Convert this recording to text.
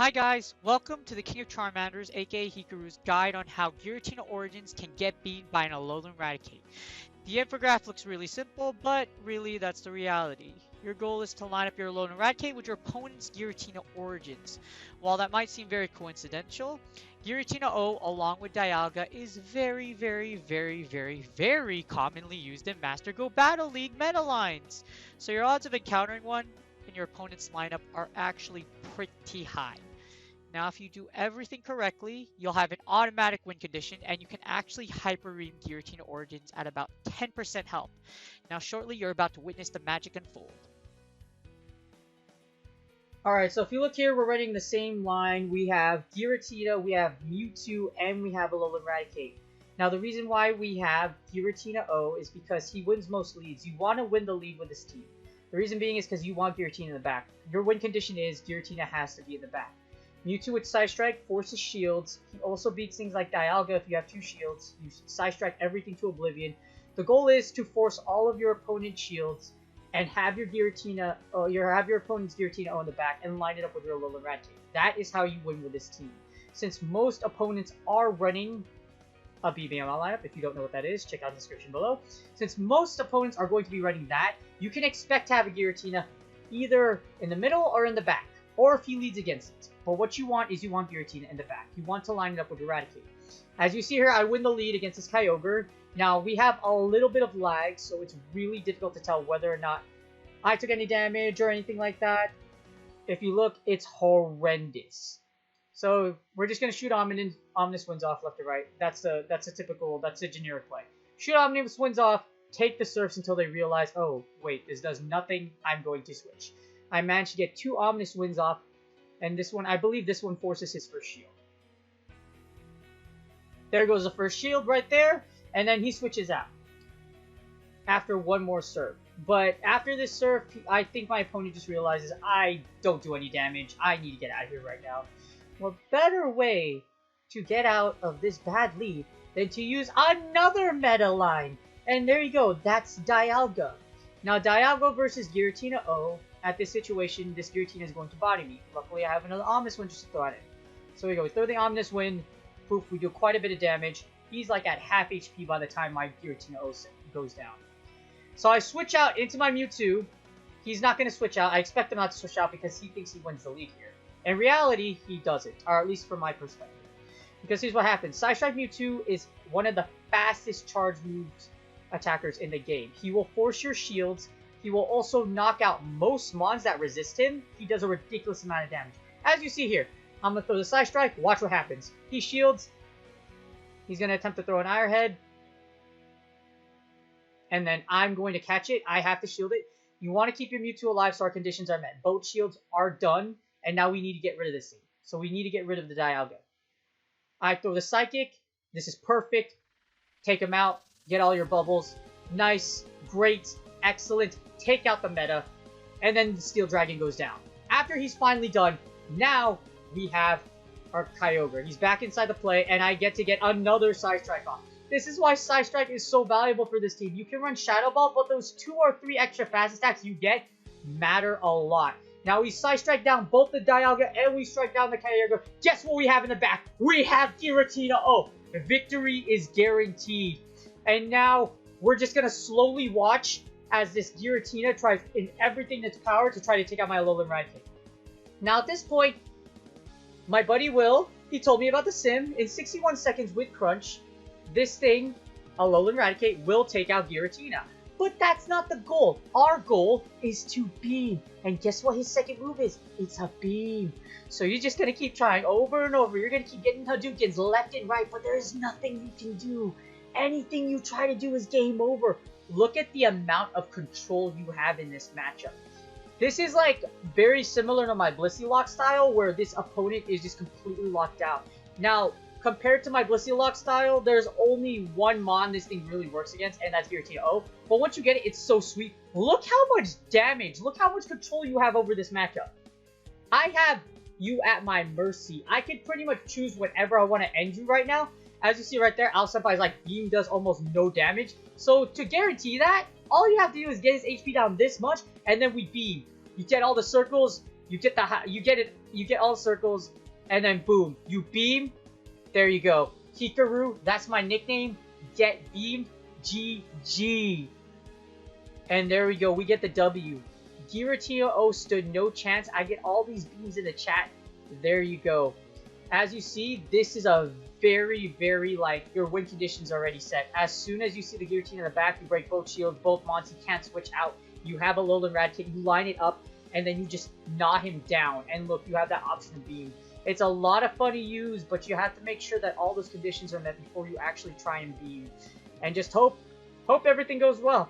Hi guys, welcome to the King of Charmanders, aka Hikaru's guide on how Giratina-Origins can get beaten by an Alolan Raticate. The infograph looks really simple, but really that's the reality. Your goal is to line up your Alolan Raticate with your opponent's Giratina-Origins. While that might seem very coincidental, Giratina-O along with Dialga is very commonly used in Master Go Battle League meta lines. So your odds of encountering one in your opponent's lineup are actually pretty high. Now, if you do everything correctly, you'll have an automatic win condition, and you can actually Hyper Ream Giratina-Origins at about 10% health. Now, shortly, you're about to witness the magic unfold. Alright, so if you look here, we're running the same line. We have Giratina, we have Mewtwo, and we have Alolan Raticate. Now, the reason why we have Giratina-O is because he wins most leads. You want to win the lead with this team. The reason being is because you want Giratina in the back. Your win condition is Giratina has to be in the back. Mewtwo with Psystrike forces shields. He also beats things like Dialga if you have 2 shields. You Psystrike everything to oblivion. The goal is to force all of your opponent's shields and have your Giratina, have your opponent's Giratina on the back and line it up with your Alolan Raticate. That is how you win with this team. Since most opponents are running a BBML lineup, if you don't know what that is, check out the description below. Since most opponents are going to be running that, you can expect to have a Giratina either in the middle or in the back, or if he leads against it. But what you want is you want Giratina in the back. You want to line it up with Eradicate. As you see here, I win the lead against this Kyogre. Now, we have a little bit of lag, so it's really difficult to tell whether or not I took any damage or anything like that. If you look, it's horrendous. So, we're just going to shoot Omnus. Omnus wins off left to right. That's a generic play. Shoot Omnus wins off, take the Surfs until they realize, oh, wait, this does nothing, I'm going to switch. I managed to get 2 Omnus wins off, and this one, I believe this one forces his first shield. There goes the first shield right there, and then he switches out after one more Surf. But after this Surf, I think my opponent just realizes, I don't do any damage, I need to get out of here right now. What better way to get out of this bad lead than to use another meta line? And there you go, that's Dialga. Now, Dialga versus Giratina-O. At this situation, this Giratina is going to body me. Luckily, I have another Omnus Wind just to throw at it. So we go, we throw the Omnus Wind. Poof, we do quite a bit of damage. He's like at half HP by the time my Giratina-O goes down. So I switch out into my Mewtwo. He's not going to switch out. I expect him not to switch out because he thinks he wins the lead here. In reality, he doesn't, or at least from my perspective. Because here's what happens. Psystrike Mewtwo is one of the fastest charge moves attackers in the game. He will force your shields. He will also knock out most mons that resist him. He does a ridiculous amount of damage. As you see here, I'm going to throw the Psystrike. Watch what happens. He shields. He's going to attempt to throw an Iron Head. And then I'm going to catch it. I have to shield it. You want to keep your Mewtwo alive so our conditions are met. Both shields are done. And now we need to get rid of this thing. So we need to get rid of the Dialga. I throw the Psychic. This is perfect. Take him out. Get all your bubbles. Nice. Great. Excellent. Take out the meta, and then the Steel Dragon goes down. After he's finally done, now we have our Kyogre. He's back inside the play, and I get to get another Psystrike off. This is why Psystrike is so valuable for this team. You can run Shadow Ball, but those 2 or 3 extra fast attacks you get matter a lot. Now we Psystrike down both the Dialga, and we strike down the Kyogre. Guess what we have in the back? We have Giratina-O. Victory is guaranteed. And now we're just going to slowly watch as this Giratina tries in everything in its power to try to take out my Alolan Raticate. Now at this point, my buddy Will, he told me about the sim. In 61 seconds with Crunch, this thing, Alolan Raticate, will take out Giratina. But that's not the goal. Our goal is to beam. And guess what his second move is? It's a beam. So you're just going to keep trying over and over. You're going to keep getting Hadoukens left and right, but there is nothing you can do. Anything you try to do is game over. Look at the amount of control you have in this matchup. This is like very similar to my Blissey Lock style where this opponent is just completely locked out. Now, compared to my Blissey Lock style, there's only one mon this thing really works against, and that's Giratina-O. But once you get it, it's so sweet. Look how much damage, look how much control you have over this matchup. I have you at my mercy. I can pretty much choose whenever I want to end you right now. As you see right there, Al Senpai's like, Beam does almost no damage. So to guarantee that, all you have to do is get his HP down this much, and then we Beam. You get all the circles, You get you get all circles, and then boom, you beam. There you go. Hikaru, that's my nickname. Get beamed. GG. And there we go. We get the W. Giratina stood no chance. I get all these beams in the chat. There you go. As you see, this is a very, very, like, your win condition's already set. As soon as you see the Giratina in the back, you break both shields, both Monty can't switch out. You have a Alolan Raticate, you line it up, and then you just gnaw him down. And look, you have that option of beam. It's a lot of fun to use, but you have to make sure that all those conditions are met before you actually try and beam. And just hope everything goes well.